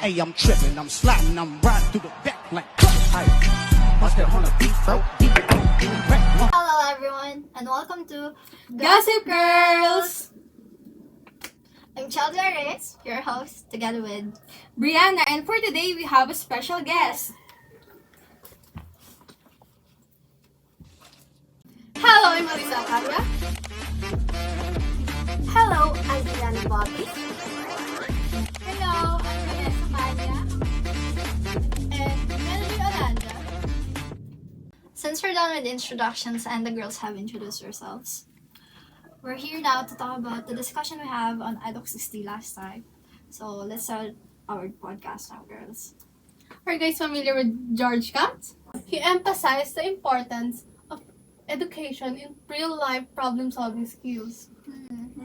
Hey, I'm tripping, I'm sliding, I'm riding through the back like must have on a beat, Hello everyone and welcome to Gossip Girls! I'm Chaelzy Reyes, your host, together with Briana, and for today we have a special guest. Hello, I'm Allyssa Afalla. Hello, I'm Juliana Bobis. Hello, I'm Vanessa Caña. And Joy Olandia. Since we're done with introductions and the girls have introduced themselves, we're here now to talk about the discussion we have on IDOC 60 last time. So let's start our podcast now, girls. Are you guys familiar with George Kant? He emphasized the importance of education in real-life problem-solving skills.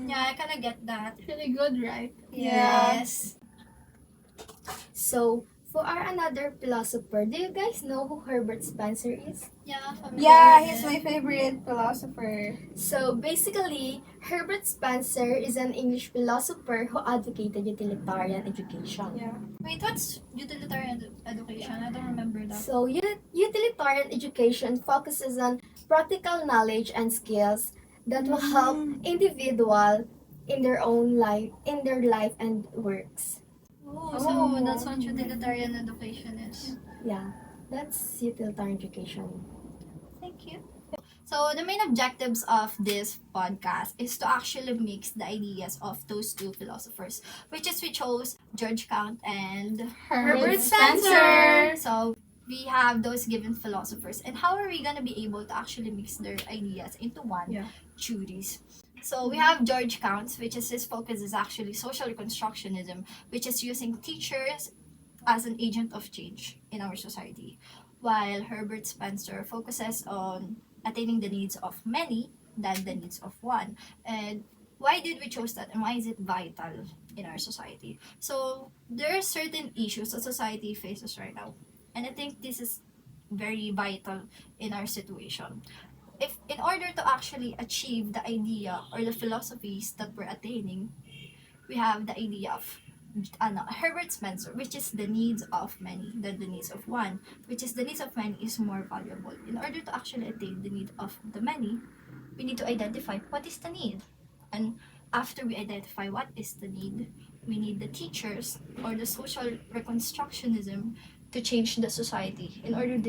Yeah, I kind of get that. Really good, right? Yes. So, for our another philosopher, do you guys know who Herbert Spencer is? Yeah, Yeah, he's my favorite philosopher. So, basically, Herbert Spencer is an English philosopher who advocated utilitarian education. Yeah. Wait, what's utilitarian education? I don't remember that. So, utilitarian education focuses on practical knowledge and skills that will help individual in their life and works. Oh, so that's what utilitarian education is. Yeah, that's utilitarian education. Thank you. So the main objectives of this podcast is to actually mix the ideas of those two philosophers, which is we chose George Kant and Herbert Spencer. So we have those given philosophers, and how are we gonna be able to actually mix their ideas into one theories? So we have George Kant, which is his focus is actually social reconstructionism, which is using teachers as an agent of change in our society, while Herbert Spencer focuses on attaining the needs of many than the needs of one. And why did we choose that, and why is it vital in our society? So there are certain issues that society faces right now, and I think this is very vital in our situation. If in order to actually achieve the idea or the philosophies that we're attaining, we have the idea of Herbert Spencer, which is the needs of many than the needs of one, which is the needs of many is more valuable. In order to actually attain the need of the many, we need to identify what is the need. And after we identify what is the need, we need the teachers or the social reconstructionism to change the society in order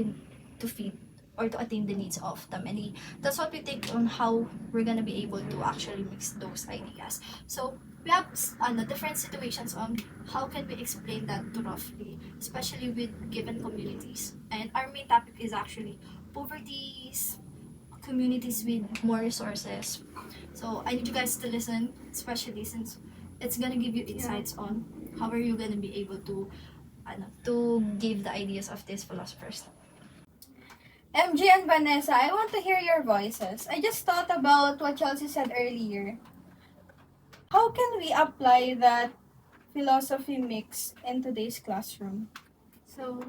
to feed or to attain the needs of the many. That's what we think on how we're gonna be able to actually mix those ideas. So we have different situations on how can we explain that to roughly, especially with given communities. And our main topic is actually poverties, communities with more resources. So I need you guys to listen, especially since it's gonna give you insights on how are you gonna be able to give the ideas of these philosophers. MG and Vanessa, I want to hear your voices. I just thought about what Chelsea said earlier. How can we apply that philosophy mix in today's classroom? So,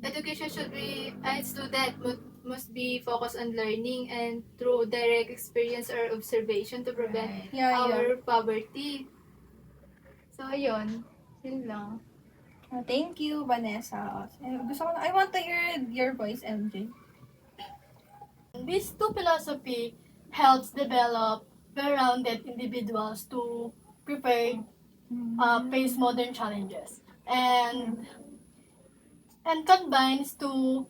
education should be, student must be focused on learning and through direct experience or observation to prevent our poverty. So, ayun. Yun lang. Thank you, Vanessa. I want to hear your voice, MJ. These two philosophy helps develop well-rounded individuals to prepare face modern challenges and combines to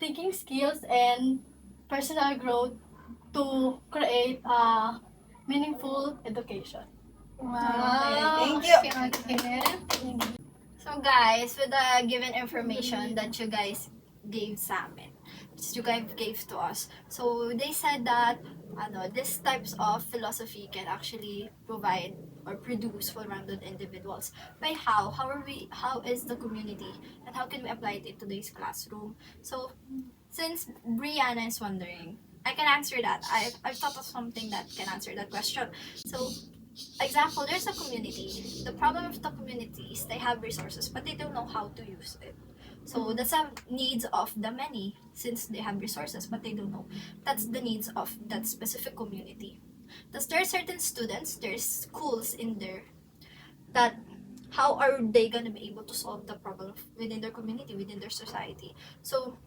thinking skills and personal growth to create a meaningful education. Wow. Thank you. So guys, with the given information that you guys gave sa amin, which you guys gave to us, so they said that these types of philosophy can actually provide or produce well-rounded individuals. By how? How is the community? And how can we apply it in today's classroom? So, since Briana is wondering, I can answer that. I've thought of something that can answer that question. So, example, there's a community. The problem of the community is they have resources, but they don't know how to use it. So that's the needs of the many, since they have resources, but they don't know. That's the needs of that specific community. Thus, there are certain students, there's schools in there that how are they gonna be able to solve the problem within their community, within their society. So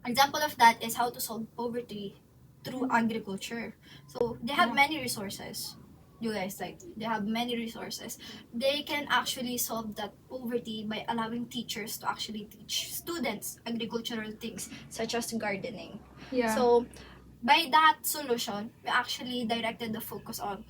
example of that is how to solve poverty through agriculture. So they have many resources. You guys, like, they have many resources. They can actually solve that poverty by allowing teachers to actually teach students agricultural things such as gardening. Yeah. So by that solution, we actually directed the focus on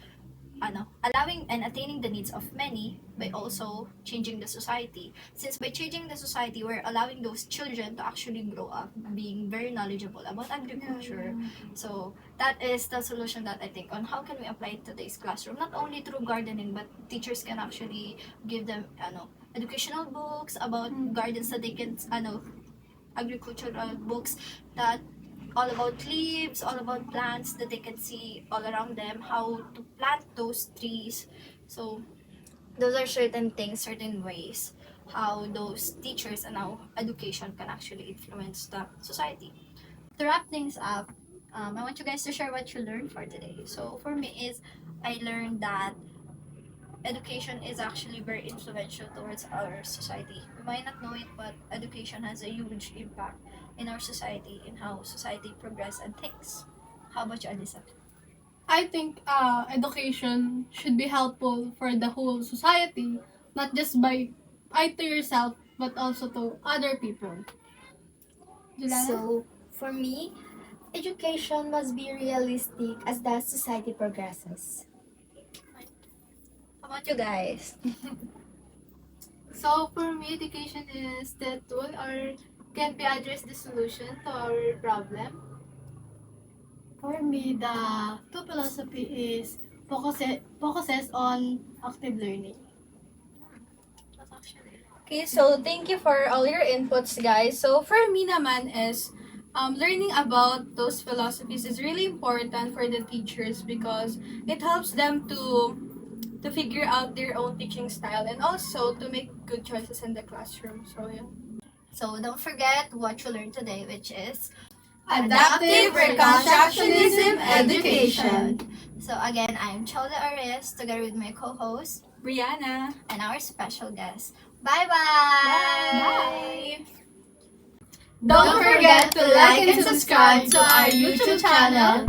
allowing and attaining the needs of many by also changing the society. Since by changing the society, we're allowing those children to actually grow up being very knowledgeable about agriculture. So that is the solution that I think on how can we apply it to today's classroom. Not only through gardening, but teachers can actually give them educational books about gardens that they can agricultural books that all about leaves, all about plants that they can see all around them, how to plant those trees. So those are certain things, certain ways how those teachers and how education can actually influence the society. To wrap things up, I want you guys to share what you learned for today. So for me is, I learned that education is actually very influential towards our society. We might not know it, but education has a huge impact in our society, in how society progress and thinks. How about you, Allyssa? I think education should be helpful for the whole society, not just to yourself, but also to other people. Juliana? So, for me, education must be realistic as the society progresses. How about you guys? So for me, education is the tool or can be addressed the solution to our problem. For me, the two philosophy is focuses on active learning. Okay, so thank you for all your inputs, guys. So for me naman is learning about those philosophies is really important for the teachers because it helps them to figure out their own teaching style and also to make good choices in the classroom. So yeah. So don't forget what you learned today, which is Adaptive Reconstructionism Education. So again, I'm Chaelzy Reyes together with my co-host Briana. and our special guest. Bye-bye! Bye! Don't forget to like and subscribe to our YouTube channel.